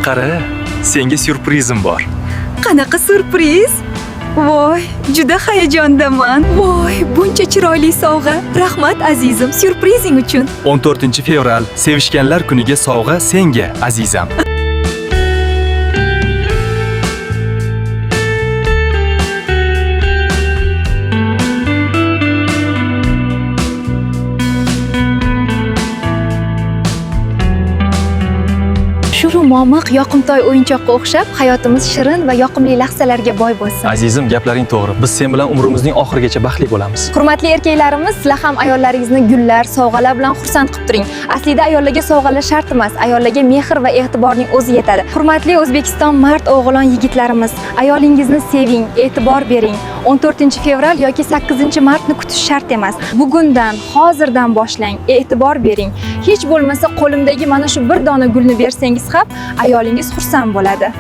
Qara, senga syurprizim bor. Qanaqa surpriz? Voy, juda hayajondaman. Voy, buncha chiroyli sovg'a. Rahmat azizim, syurprizing uchun. 14-fevral Sevishganlar kuniga sovg'a senga, azizam. Shu momiq yoqimtoy o'yinchoqqa o'xshab hayotimiz shirin va yoqimli lahzalarga boy bo'lsin. Azizim, gaplaring to'g'ri. Biz sen bilan umrimizning oxirigacha baxtli bo'lamiz. Hurmatli erkaklarimiz, sizlar ham ayollaringizni gullar, sovg'alar bilan xursand qilib turing. Aslida ayollarga sovg'alar shart emas, ayollarga mehr va e'tiborning o'zi yetadi. Hurmatli O'zbekiston mard o'g'lon yigitlarimiz, ayolingizni seving, e'tibor bering. 14-fevral yoki 8-martni kutish shart emas. Bugundan, hozirdan boshlang, e'tibor bering. Hech bo'lmasa qo'limdagi mana shu bir dona gulni bersangiz ham ayolingiz xursand bo'ladi.